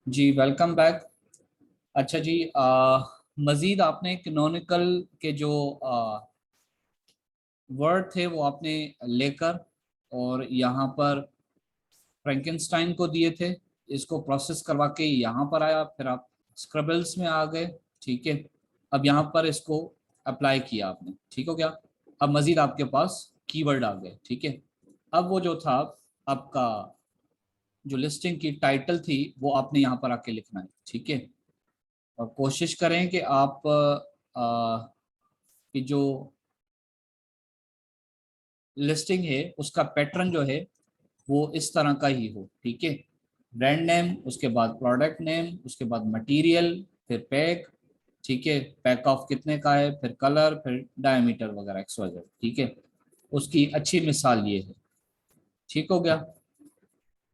जी welcome back. अच्छा जी, मजीद आपने canonical के जो वर्ड थे वो आपने लेकर और यहाँ पर फ्रैंकेनस्टाइन को दिए थे। इसको प्रोसेस करवा के यहाँ पर आया, फिर आप स्क्रबल्स में आ गए। ठीक है, अब यहाँ पर इसको अप्लाई किया आपने, ठीक हो गया। अब मजीद आपके पास कीवर्ड आ गए। ठीक है, अब वो जो था आपका जो लिस्टिंग की टाइटल थी वो आपने यहाँ पर आके लिखना है। ठीक है, और कोशिश करें कि आप कि जो लिस्टिंग है उसका पैटर्न जो है वो इस तरह का ही हो। ठीक है, ब्रांड नेम, उसके बाद प्रोडक्ट नेम, उसके बाद मटेरियल, फिर पैक। ठीक है, पैक ऑफ कितने का है, फिर कलर, फिर डायमीटर वगैरह XYZ। ठीक है, उसकी अच्छी मिसाल ये है। ठीक हो गया।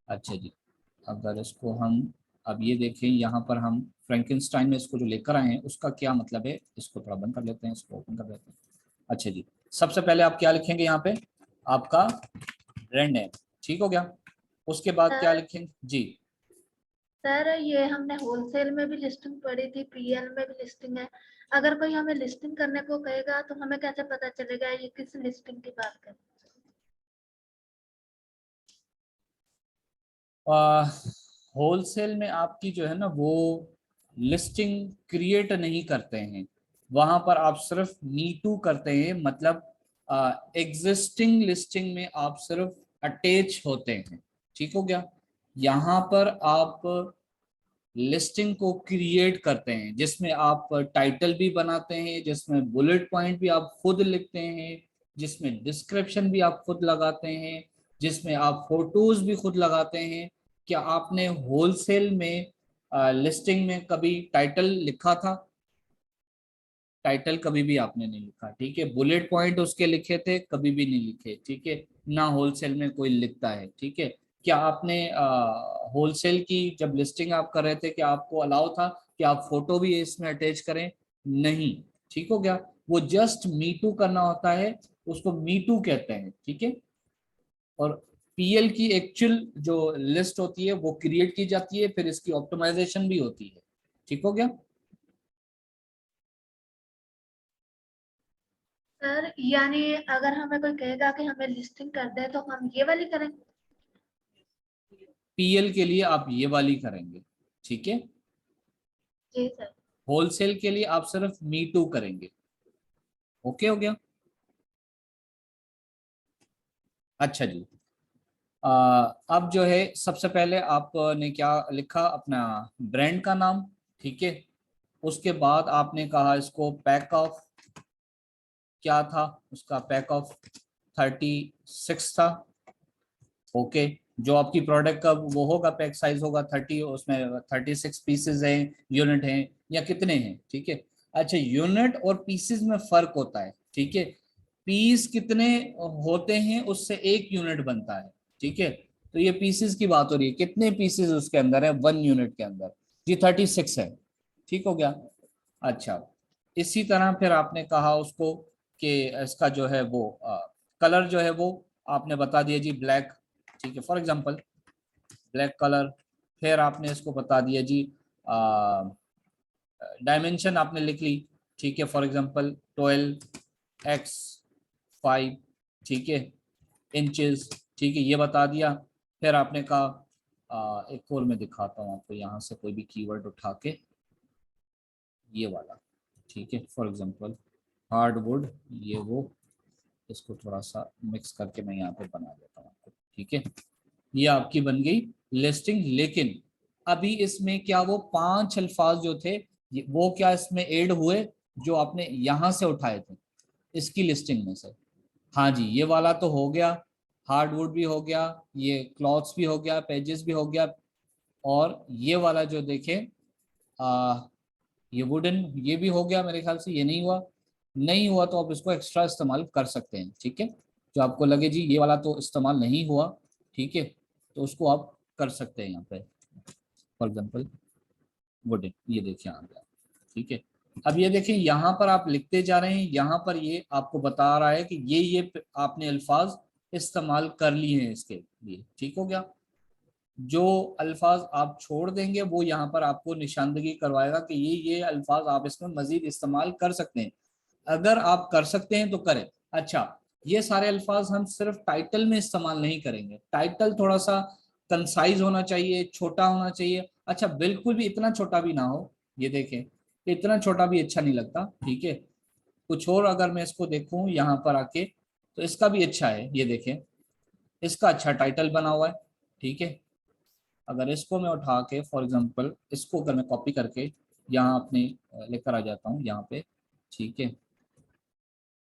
अच्छा जी, अगर इसको हम अब ये देखें, यहाँ पर हम फ्रैंकेनस्टाइन में इसको जो लेकर आए हैं उसका क्या मतलब है, इसको थोड़ा बंद कर लेते हैं, इसको ओपन कर लेते हैं। अच्छा जी, सबसे पहले आप क्या लिखेंगे यहाँ पे, आपका ब्रांड नेम। ठीक हो गया, उसके बाद क्या सर लिखेंगे जी। सर ये हमने होलसेल में भी लिस्टिंग पढ़ी थी, पीएल में भी लिस्टिंग है। अगर कोई हमें लिस्टिंग करने को कहेगा तो हमें कैसे पता चलेगा ये किस लिस्टिंग की बात कर। होलसेल में आपकी जो है ना वो लिस्टिंग क्रिएट नहीं करते हैं, वहां पर आप सिर्फ मी टू करते हैं। मतलब एग्जिस्टिंग लिस्टिंग में आप सिर्फ अटैच होते हैं। ठीक हो गया, यहाँ पर आप लिस्टिंग को क्रिएट करते हैं जिसमें आप टाइटल भी बनाते हैं, जिसमें बुलेट पॉइंट भी आप खुद लिखते हैं, जिसमें डिस्क्रिप्शन भी आप खुद लगाते हैं, जिसमें आप फोटोज भी खुद लगाते हैं। क्या आपने होलसेल में लिस्टिंग में कभी टाइटल लिखा था? टाइटल कभी भी आपने नहीं लिखा। ठीक है, बुलेट पॉइंट उसके लिखे थे, कभी भी नहीं लिखे। ठीक है, ना होलसेल में कोई लिखता है। ठीक है, क्या आपने होलसेल की जब लिस्टिंग आप कर रहे थे क्या आपको अलाउ था कि आप फोटो भी इसमें अटैच करें? नहीं। ठीक हो गया, वो जस्ट मी टू करना होता है, उसको मी टू कहते हैं। ठीक है, और पीएल की एक्चुअल जो लिस्ट होती है वो क्रिएट की जाती है, फिर इसकी ऑप्टिमाइजेशन भी होती है। ठीक हो गया। सर यानी अगर हमें कोई कहेगा कि हमें लिस्टिंग कर दे तो हम ये वाली करेंगे। पीएल के लिए आप ये वाली करेंगे। ठीक है, जी सर। होलसेल के लिए आप सिर्फ मी टू करेंगे। ओके हो गया। अच्छा जी, अब जो है सबसे पहले आपने क्या लिखा, अपना ब्रांड का नाम। ठीक है, उसके बाद आपने कहा इसको पैक ऑफ क्या था, उसका पैक ऑफ 36 था। ओके, जो आपकी प्रोडक्ट का वो होगा पैक साइज होगा 30, उसमें 36 पीसेज हैं, यूनिट हैं या कितने हैं। ठीक है, अच्छा यूनिट और पीसेज में फर्क होता है। ठीक है, पीस कितने होते हैं उससे एक यूनिट बनता है। ठीक है, तो ये पीसेज की बात हो रही है, कितने पीसेज उसके अंदर है 1 यूनिट के अंदर, जी 36 है। ठीक हो गया। अच्छा, इसी तरह फिर आपने कहा उसको कि इसका जो है वो कलर जो है वो आपने बता दिया जी ब्लैक। ठीक है, फॉर एग्जांपल ब्लैक कलर। फिर आपने इसको बता दिया जी डायमेंशन आपने लिख ली। ठीक है, फॉर एग्जांपल 12x5। ठीक है, इंचेस। ठीक है, ये बता दिया। फिर आपने कहा एक और मैं दिखाता हूँ आपको, यहाँ से कोई भी कीवर्ड उठा के, ये वाला। ठीक है, फॉर एग्जांपल हार्डवुड, ये वो, इसको थोड़ा सा मिक्स करके मैं यहाँ पे बना देता हूँ आपको। ठीक है, ये आपकी बन गई लिस्टिंग। लेकिन अभी इसमें क्या वो 5 अल्फाज जो थे वो क्या इसमें ऐड हुए जो आपने यहां से उठाए थे इसकी लिस्टिंग में से? हाँ जी, ये वाला तो हो गया, हार्डवुड भी हो गया, ये क्लॉथ्स भी हो गया, पेजेस भी हो गया, और ये वाला जो देखें आ, ये वुडन, ये भी हो गया। मेरे ख्याल से ये नहीं हुआ। नहीं हुआ तो आप इसको एक्स्ट्रा इस्तेमाल कर सकते हैं। ठीक है, जो आपको लगे जी ये वाला तो इस्तेमाल नहीं हुआ, ठीक है, तो उसको आप कर सकते हैं यहाँ पे। फॉर एग्जांपल वुडन, ये देखिए आ गया। ठीक है, अब ये देखिए यहाँ पर आप लिखते जा रहे हैं, यहाँ पर ये आपको बता रहा है कि ये आपने अल्फाज इस्तेमाल कर लिए हैं इसके लिए। ठीक हो गया। जो अल्फाज आप छोड़ देंगे वो यहाँ पर आपको निशानदगी करवाएगा कि ये अल्फाज आप इसमें मजीद इस्तेमाल कर सकते हैं। अगर आप कर सकते हैं तो करें। अच्छा, ये सारे अल्फाज हम सिर्फ टाइटल में इस्तेमाल नहीं करेंगे। टाइटल थोड़ा सा कंसाइज होना चाहिए, छोटा होना चाहिए। अच्छा, बिल्कुल भी इतना छोटा भी ना हो। ये देखें, इतना छोटा भी अच्छा नहीं लगता, ठीक है। कुछ और अगर मैं इसको देखूं यहाँ पर आके, तो इसका भी अच्छा है। ये देखें, इसका अच्छा टाइटल बना हुआ है, ठीक है। अगर इसको मैं उठा के फॉर एग्जांपल इसको अगर मैं कॉपी करके यहाँ अपने लेकर आ जाता हूँ यहाँ पे, ठीक है।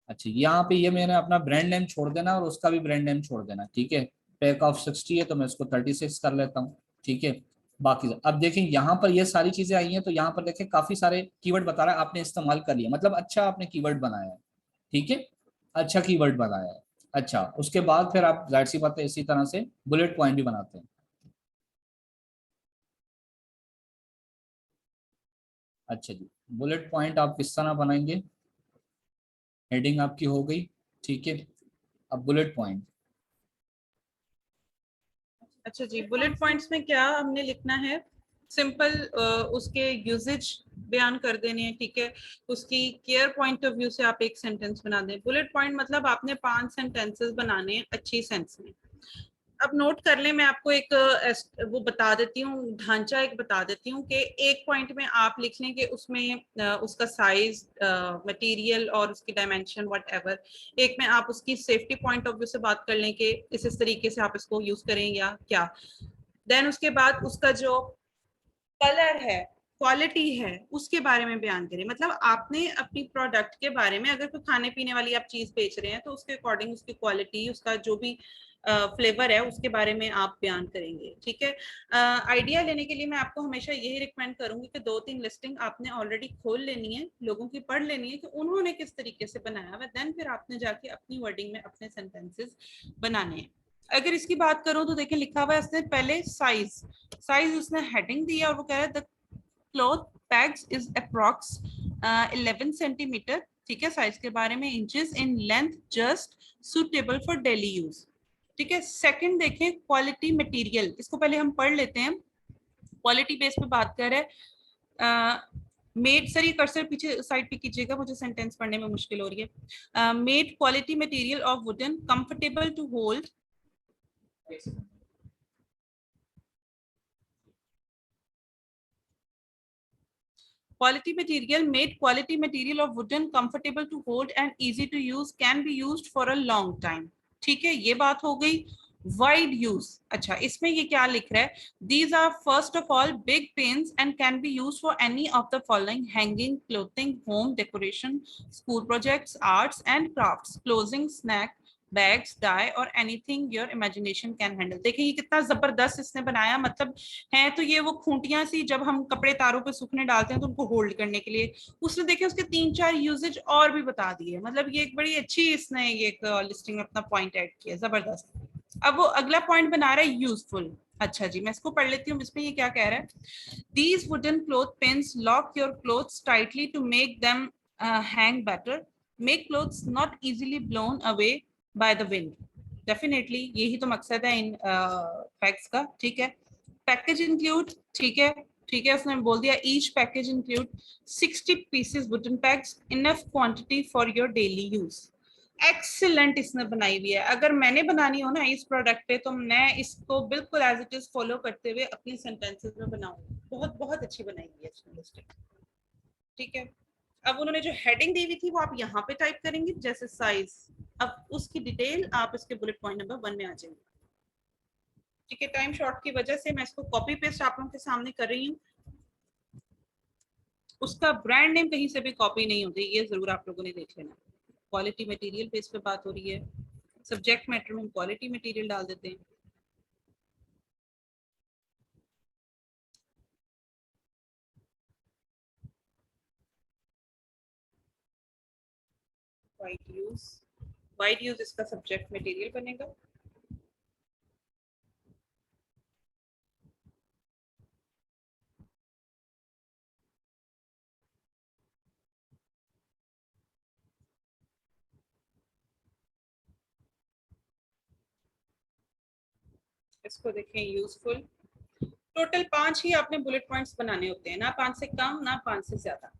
अच्छा, यहाँ पे ये मैंने अपना ब्रांड नेम छोड़ देना और उसका भी ब्रांड नेम छोड़ देना, ठीक है। पैक ऑफ 60 है तो मैं इसको 36 कर लेता हूँ, ठीक है। बाकी अब देखें यहाँ पर ये सारी चीजें आई हैं, तो यहाँ पर देखें काफी सारे कीवर्ड बता रहा है आपने इस्तेमाल कर लिया, मतलब अच्छा आपने कीवर्ड बनाया है, ठीक है। अच्छा कीवर्ड बनाया है। अच्छा, उसके बाद फिर आप जाहिर सी बात है इसी तरह से बुलेट पॉइंट भी बनाते हैं। अच्छा जी, बुलेट पॉइंट आप किस तरह बनाएंगे? हेडिंग आपकी हो गई, ठीक है। अब बुलेट पॉइंट। अच्छा जी, बुलेट पॉइंट्स में क्या हमने लिखना है? सिंपल उसके यूजेज बयान कर देने हैं, ठीक है। उसकी केयर पॉइंट ऑफ व्यू से आप एक सेंटेंस बना दें। बुलेट पॉइंट मतलब आपने 5 सेंटेंसेस बनाने हैं अच्छी सेंस में। अब नोट कर लें, मैं आपको एक वो बता देती हूँ, ढांचा एक बता देती हूँ कि एक पॉइंट में आप लिख लें कि उसमें उसका साइज, मटेरियल और उसकी डायमेंशन वट एवर। एक में आप उसकी सेफ्टी पॉइंट ऑफ व्यू से बात कर लें कि इस तरीके से आप इसको यूज करें या क्या। देन उसके बाद उसका जो कलर है, क्वालिटी है, उसके बारे में बयान करें। मतलब आपने अपनी प्रोडक्ट के बारे में, अगर कोई खाने पीने वाली आप चीज बेच रहे हैं तो उसके अकॉर्डिंग उसकी क्वालिटी, उसका जो भी फ्लेवर है उसके बारे में आप बयान करेंगे, ठीक है। आइडिया लेने के लिए मैं आपको हमेशा यही रिकमेंड करूंगी कि 2-3 लिस्टिंग आपने ऑलरेडी खोल लेनी है, लोगों की पढ़ लेनी है कि उन्होंने किस तरीके से बनाया हुआ, देन फिर आपने जाके अपनी वर्डिंग में अपने सेंटेंसेस बनाने हैं। अगर इसकी बात करूं तो देखिए लिखा हुआ है इसने पहले साइज। साइज उसने हेडिंग दिया और वो कह रहा है the cloth bags is approx 11 centimetre, ठीक है। साइज के बारे में inches in length just suitable for daily use, ठीक है। सेकंड देखें क्वालिटी मटेरियल, इसको पहले हम पढ़ लेते हैं। क्वालिटी बेस पे बात कर रहे हैं। मेड, सर ये कर्सर पीछे साइड पे कीजिएगा, मुझे सेंटेंस पढ़ने में मुश्किल हो रही है। Made quality material of wooden comfortable to hold. Quality material made quality material of wooden comfortable to hold and easy to use can be used for a long time, ठीक है। ये बात हो गई। वाइड यूज, अच्छा इसमें ये क्या लिख रहा है? These are first of all big pens and can be use for any of the following: hanging, clothing, home decoration, school projects, arts and crafts, closing, snack bags, dye और anything your imagination can handle. देखिए ये कितना जबरदस्त इसने बनाया। मतलब है तो ये वो खूंटियां सी जब हम कपड़े तारों पे सूखने डालते हैं तो उनको होल्ड करने के लिए, उसने देखे उसके 3-4 यूजेज और भी बता दिए। मतलब ये एक बड़ी अच्छी इसने ये एक लिस्टिंग में अपना पॉइंट ऐड किया, जबरदस्त। अब वो अगला पॉइंट बना रहा है यूजफुल। अच्छा जी, मैं इसको पढ़ लेती हूँ। इसमें ये क्या कह रहा है? These wooden cloth pins lock your clothes tightly to make them hang better, make clothes not easily blown away by the wind. Definitely यही तो मकसद है इन फैक्ट्स का, ठीक है। पैकेज इंक्लूड, ठीक है, ठीक है, उसने बोल दिया each package include 60 pieces wooden PACS, enough quantity for your daily use. Excellent इसने बनाई हुई है। अगर मैंने बनानी हो ना इस प्रोडक्ट पे तो मैं इसको बिल्कुल एज इट इज फॉलो करते हुए अपनी सेंटेंसेस में बनाऊंगी। बहुत बहुत अच्छी बनाई हुई है इसने लिस्टिंग, ठीक है। अब उन्होंने जो हेडिंग दी हुई थी वो आप यहाँ पे टाइप करेंगे, जैसे साइज। अब उसकी डिटेल आप इसके बुलेट पॉइंट नंबर 1 में आ जाएंगे, ठीक है। टाइम शॉर्ट की वजह से मैं इसको कॉपी पेस्ट आप लोगों के सामने कर रही हूँ। उसका ब्रांड नेम कहीं से भी कॉपी नहीं होती, ये जरूर आप लोगों ने देख लेना। क्वालिटी मटेरियल पे इस पे बात हो रही है। सब्जेक्ट मैटर में हम क्वालिटी मटेरियल डाल देते हैं। वाइड यूज, वाइड यूज इसका सब्जेक्ट मटेरियल बनेगा। इसको देखें यूजफुल, टोटल 5 ही आपने बुलेट पॉइंट्स बनाने होते हैं, ना 5 से कम ना 5 से ज्यादा।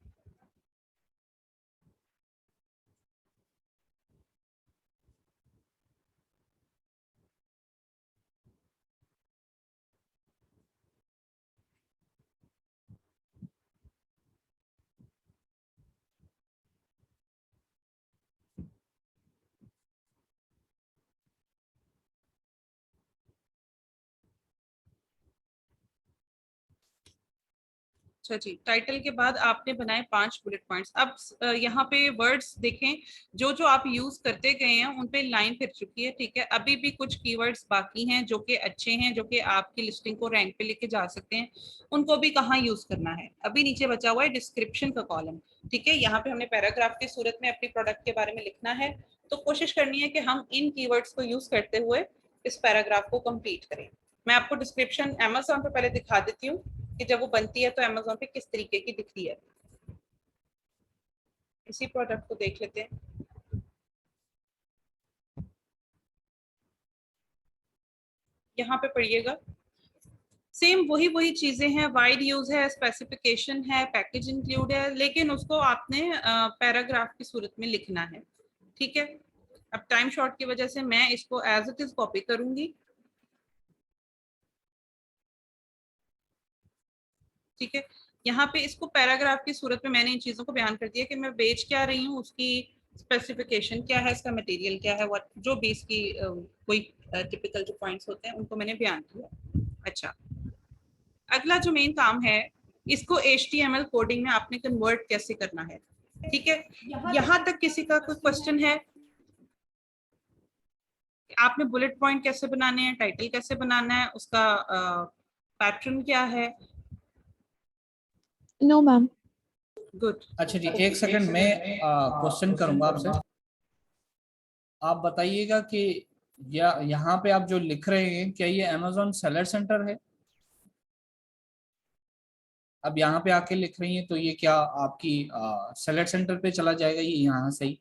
अच्छा जी, टाइटल के बाद आपने बनाए 5 बुलेट पॉइंट्स। अब यहाँ पे वर्ड्स देखें, जो जो आप यूज करते गए हैं उन पे लाइन फिर चुकी है, ठीक है। अभी भी कुछ कीवर्ड्स बाकी हैं जो कि अच्छे हैं, जो कि आपकी लिस्टिंग को रैंक पे लेके जा सकते हैं। उनको भी कहाँ यूज करना है, अभी नीचे बचा हुआ है डिस्क्रिप्शन का कॉलम, ठीक है। यहाँ पे हमने पैराग्राफ की सूरत में अपनी प्रोडक्ट के बारे में लिखना है, तो कोशिश करनी है कि हम इन कीवर्ड्स को यूज करते हुए इस पैराग्राफ को कंप्लीट करें। मैं आपको डिस्क्रिप्शन अमेज़न पे पहले दिखा देती हूँ कि जब वो बनती है तो अमेज़न पे किस तरीके की दिखती है। इसी प्रोडक्ट को देख लेते हैं। यहाँ पे पढ़िएगा, सेम वही चीजें हैं, वाइड यूज है, स्पेसिफिकेशन है, पैकेज इंक्लूड है, लेकिन उसको आपने पैराग्राफ की सूरत में लिखना है, ठीक है। अब टाइम शॉर्ट की वजह से मैं इसको एज इट इज कॉपी करूंगी, ठीक है। यहाँ पे इसको पैराग्राफ की सूरत में मैंने इन चीजों को बयान कर दिया कि मैं बेच क्या रही हूँ, उसकी स्पेसिफिकेशन क्या है, इसका मटेरियल क्या है, व्हाट जो भी इसकी कोई टिपिकल जो पॉइंट्स होते हैं उनको मैंने बयान किया। अच्छा, अगला जो मेन काम है, इसको HTML कोडिंग में आपने कन्वर्ट कैसे करना है, ठीक है। यहाँ तक किसी का कोई क्वेश्चन है? आपने बुलेट पॉइंट कैसे बनाने हैं, टाइटल कैसे बनाना है, उसका पैटर्न क्या है? No ma'am. गुड। अच्छा जी, एक सेकंड में क्वेश्चन करूंगा आपसे। आप बताइएगा कि यहाँ पे आप जो लिख रहे हैं, क्या ये अमेज़न सेलर सेंटर है? अब यहाँ पे आके लिख रही हैं तो ये क्या आपकी सेलर सेंटर पे चला जाएगा ये यहाँ से ही?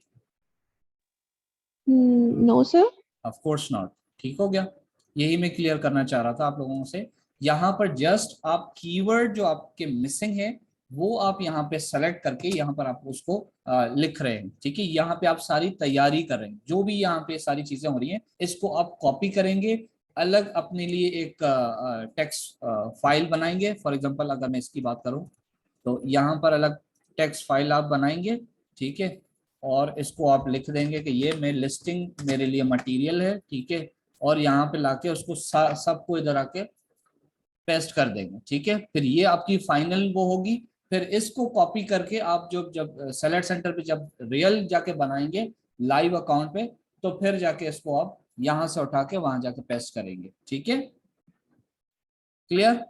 No sir. Of course not. ठीक हो गया, यही मैं क्लियर करना चाह रहा था आप लोगों से। यहाँ पर जस्ट आप कीवर्ड जो आपके मिसिंग है वो आप यहाँ पे सेलेक्ट करके यहाँ पर आप उसको लिख रहे हैं, ठीक है। यहाँ पे आप सारी तैयारी कर रहे हैं, जो भी यहाँ पे सारी चीजें हो रही हैं इसको आप कॉपी करेंगे, अलग अपने लिए एक टेक्स्ट फाइल बनाएंगे। फॉर एग्जांपल अगर मैं इसकी बात करूं तो यहाँ पर अलग टेक्स्ट फाइल आप बनाएंगे, ठीक है। और इसको आप लिख देंगे कि ये मैं लिस्टिंग मेरे लिए मटेरियल है, ठीक है। और यहाँ पे लाके उसको सबको इधर आके पेस्ट कर देंगे, ठीक है। फिर ये आपकी फाइनल वो होगी। फिर इसको कॉपी करके आप जब सेलेक्ट सेंटर पे जब रियल जाके बनाएंगे लाइव अकाउंट पे, तो फिर जाके इसको आप यहां से उठा के वहां जाके पेस्ट करेंगे, ठीक है। क्लियर?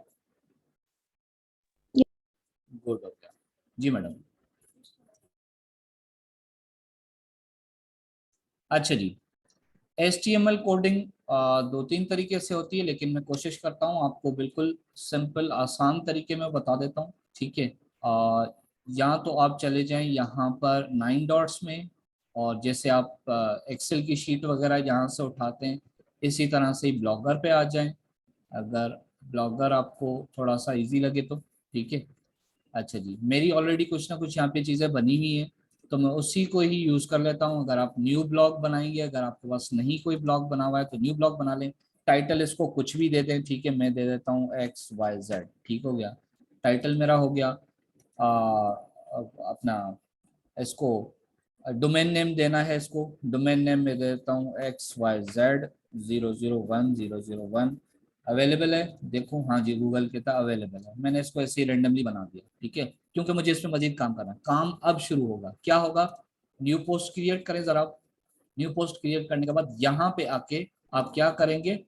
गुड हो गया जी मैडम। अच्छा जी, HTML कोडिंग 2-3 तरीके से होती है, लेकिन मैं कोशिश करता हूँ आपको बिल्कुल सिंपल आसान तरीके में बता देता हूँ, ठीक है। या तो आप चले जाएं यहाँ पर 9 डॉट्स में, और जैसे आप एक्सेल की शीट वगैरह यहाँ से उठाते हैं इसी तरह से ही ब्लॉगर पे आ जाएं, अगर ब्लॉगर आपको थोड़ा सा इजी लगे तो, ठीक है। अच्छा जी, मेरी ऑलरेडी कुछ ना कुछ यहाँ पे चीज़ें बनी हुई हैं तो मैं उसी को ही यूज़ कर लेता हूँ। अगर आप न्यू ब्लॉग बनाएंगे, अगर आपके पास नहीं कोई ब्लॉग बना हुआ है तो न्यू ब्लॉग बना लें। टाइटल इसको कुछ भी दे दें, ठीक है। मैं दे देता हूँ XYZ, ठीक हो गया। टाइटल मेरा हो गया। अपना इसको डोमेन नेम देना है, इसको डोमेन नेम में दे देता हूँ XYZ001 अवेलेबल है। देखो हाँ जी, गूगल के था अवेलेबल है। मैंने इसको ऐसे ही रेंडमली बना दिया, ठीक है, क्योंकि मुझे इसमें मजीद काम करना है। काम अब शुरू होगा, क्या होगा? न्यू पोस्ट क्रिएट करें जरा। न्यू पोस्ट क्रिएट करने के बाद यहाँ पे आके आप क्या करेंगे,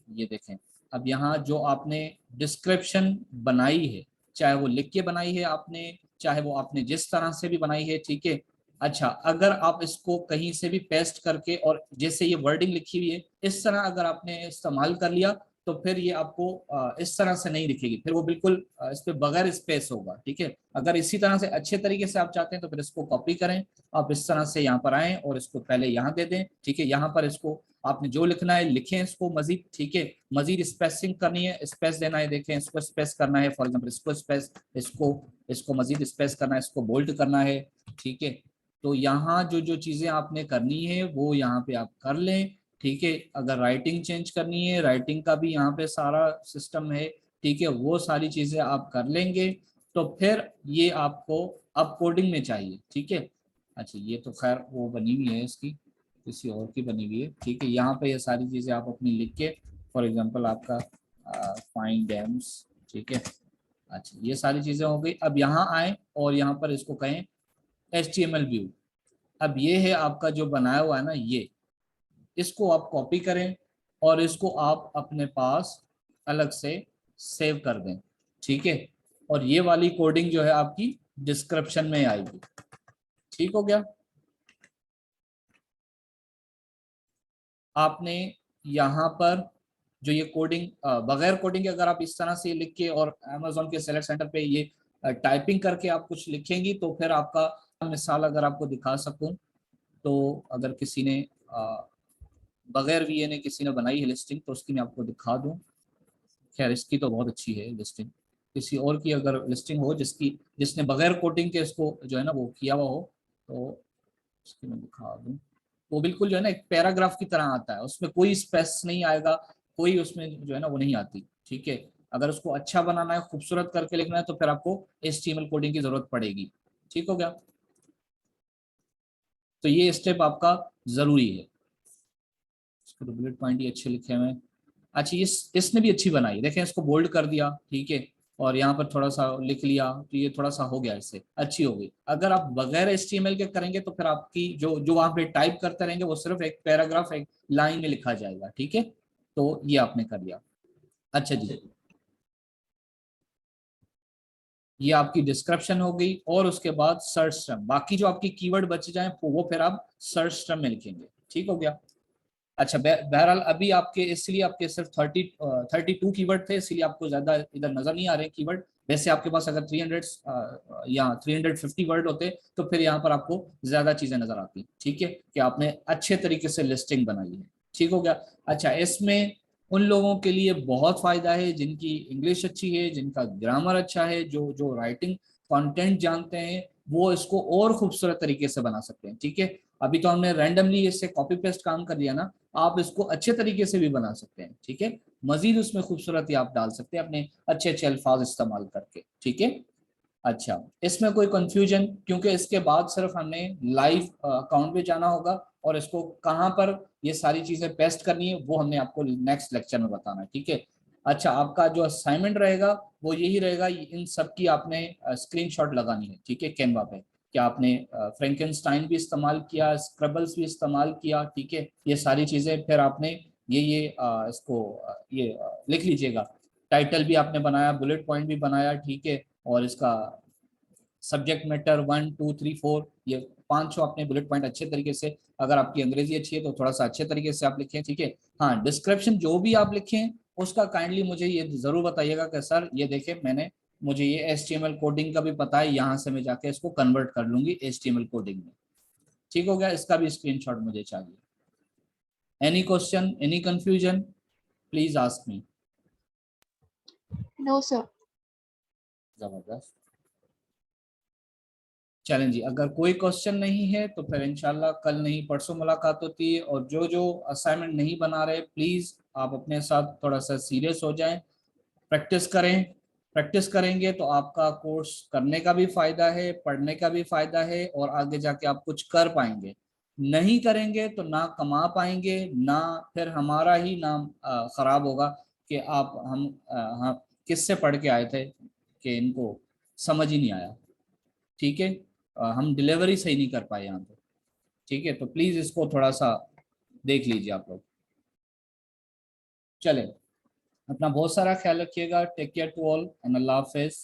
ये देखें। अब यहाँ जो आपने डिस्क्रिप्शन बनाई है, चाहे वो लिख के बनाई है आपने, चाहे वो आपने जिस तरह से भी बनाई है, ठीक है। अच्छा, अगर आप इसको कहीं से भी पेस्ट करके और जैसे ये वर्डिंग लिखी हुई है इस तरह अगर आपने इस्तेमाल कर लिया तो फिर ये आपको इस तरह से नहीं दिखेगी, फिर वो बिल्कुल इस पे बगैर स्पेस होगा, ठीक है। अगर इसी तरह से अच्छे तरीके से आप चाहते हैं तो फिर इसको कॉपी करें, आप इस तरह से यहाँ पर आएं और इसको पहले यहाँ दे दें, ठीक है। यहाँ पर इसको आपने जो लिखना है लिखें इसको मजीद, ठीक है। मजीद स्पेसिंग करनी है, स्पेस देना है, देखें इसको स्पेस करना है, फॉर एग्जाम्पल इसको स्पेस, इसको मजीद स्पेस करना है, इसको बोल्ड करना है, ठीक है। तो यहाँ जो जो चीजें आपने करनी है वो यहाँ पे आप कर लें, ठीक है। अगर राइटिंग चेंज करनी है, राइटिंग का भी यहाँ पे सारा सिस्टम है, ठीक है, वो सारी चीजें आप कर लेंगे। तो फिर ये आपको अब कोडिंग में चाहिए, ठीक है। अच्छा ये तो खैर वो बनी हुई है, इसकी किसी और की बनी हुई है, ठीक है। यहाँ पे ये सारी चीजें आप अपनी लिख के, फॉर एग्जांपल आपका फाइंड डेम्स, ठीक है। अच्छा ये सारी चीजें हो गई। अब यहाँ आए और यहाँ पर इसको कहें HTML व्यू। अब ये है आपका जो बनाया हुआ है ना, ये इसको आप कॉपी करें और इसको आप अपने पास अलग से सेव कर दें, ठीक है। और ये वाली कोडिंग जो है आपकी डिस्क्रिप्शन में आएगी, ठीक हो गया। आपने यहाँ पर जो ये कोडिंग बगैर कोडिंग के अगर आप इस तरह से लिख के और Amazon के सेलेक्ट सेंटर पे ये टाइपिंग करके आप कुछ लिखेंगी तो फिर आपका मिसाल अगर आपको दिखा सकूं, तो अगर किसी ने बगैर VA किसी ने बनाई है लिस्टिंग तो उसकी मैं आपको दिखा दूं। खैर इसकी तो बहुत अच्छी है लिस्टिंग, किसी और की अगर लिस्टिंग हो जिसने बगैर कोडिंग के इसको जो है ना वो किया हुआ हो तो उसकी मैं दिखा दूं। वो बिल्कुल जो है ना एक पैराग्राफ की तरह आता है, उसमें कोई स्पेस नहीं आएगा, कोई उसमें जो है ना वो नहीं आती, ठीक है। अगर उसको अच्छा बनाना है, खूबसूरत करके लिखना है तो फिर आपको HTML कोडिंग की जरूरत पड़ेगी, ठीक हो गया। तो ये स्टेप आपका जरूरी है। इसके तो बुलेट पॉइंट ही अच्छे लिखे हुए हैं। अच्छा इसने भी अच्छी बनाई, देखें इसको बोल्ड कर दिया, ठीक है। और यहाँ पर थोड़ा सा लिख लिया तो ये थोड़ा सा हो गया, इससे अच्छी हो गई। अगर आप बगैर HTML के करेंगे तो फिर आपकी जो वहां पे टाइप करते रहेंगे वो सिर्फ एक पैराग्राफ एक लाइन में लिखा जाएगा, ठीक है। तो ये आपने कर लिया। अच्छा जी, ये आपकी डिस्क्रिप्शन हो गई और उसके बाद सर्च टर्म, बाकी जो आपकी कीवर्ड बच जाए वो फिर आप सर्च टर्म में लिखेंगे, ठीक हो गया। अच्छा बहरहाल अभी आपके इसलिए आपके सिर्फ 32 कीवर्ड थे, इसलिए आपको ज्यादा इधर नजर नहीं आ रहे कीवर्ड। वैसे आपके पास अगर 300 या 350 वर्ड होते तो फिर यहाँ पर आपको ज्यादा चीजें नजर आती, ठीक है, कि आपने अच्छे तरीके से लिस्टिंग बनाई है, ठीक हो गया। अच्छा इसमें उन लोगों के लिए बहुत फायदा है जिनकी इंग्लिश अच्छी है, जिनका ग्रामर अच्छा है, जो जो राइटिंग कंटेंट जानते हैं, वो इसको और खूबसूरत तरीके से बना सकते हैं, ठीक है। अभी तो हमने रैंडमली इससे कॉपी पेस्ट काम कर लिया ना, आप इसको अच्छे तरीके से भी बना सकते हैं, ठीक है। मजीद उसमें खूबसूरती आप डाल सकते हैं अपने अच्छे अच्छे अल्फाज इस्तेमाल करके, ठीक है। अच्छा इसमें कोई कंफ्यूजन, क्योंकि इसके बाद सिर्फ हमें लाइव अकाउंट पे जाना होगा और इसको कहाँ पर ये सारी चीजें पेस्ट करनी है वो हमने आपको नेक्स्ट लेक्चर में बताना है, ठीक है। अच्छा आपका जो असाइनमेंट रहेगा वो यही रहेगा, इन सब की आपने स्क्रीनशॉट लगानी है, ठीक है, कैनवा पे। क्या आपने फ्रैंकेनस्टाइन भी इस्तेमाल किया, स्क्रबल्स भी इस्तेमाल किया, ठीक है, ये सारी चीजें फिर आपने ये इसको लिख लीजिएगा। टाइटल भी आपने बनाया, बुलेट पॉइंट भी बनाया, ठीक है, और इसका सब्जेक्ट मैटर 1 2 3 4 ये 5 आपने बुलेट पॉइंट अच्छे तरीके से, अगर आपकी अंग्रेजी अच्छी है तो थोड़ा सा अच्छे तरीके से आप लिखें, ठीक है। हाँ डिस्क्रिप्शन जो भी आप लिखें उसका काइंडली मुझे ये जरूर बताइएगा कि सर ये देखें मैंने, मुझे ये HTML कोडिंग का भी पता है, यहाँ से मैं जाके इसको कन्वर्ट कर लूंगी HTML कोडिंग में, ठीक हो गया। इसका भी स्क्रीनशॉट मुझे चाहिए। Any question, any confusion, please ask me. No sir. जबरदस्त। चलें जी, अगर कोई क्वेश्चन नहीं है तो फिर इंशाल्लाह कल नहीं परसों मुलाकात होती है। और जो जो असाइनमेंट नहीं बना रहे प्लीज आप अपने साथ थोड़ा सा सीरियस हो जाएं, प्रैक्टिस करें। प्रैक्टिस करेंगे तो आपका कोर्स करने का भी फायदा है, पढ़ने का भी फायदा है, और आगे जाके आप कुछ कर पाएंगे। नहीं करेंगे तो ना कमा पाएंगे, ना फिर हमारा ही नाम खराब होगा कि हम किससे पढ़ के आए थे कि इनको समझ ही नहीं आया, ठीक है। हम डिलीवरी सही नहीं कर पाए यहाँ पे, ठीक है। तो प्लीज इसको थोड़ा सा देख लीजिए आप लोग। चले, अपना बहुत सारा ख्याल रखिएगा। Take care to all and अल्लाह हाफिज।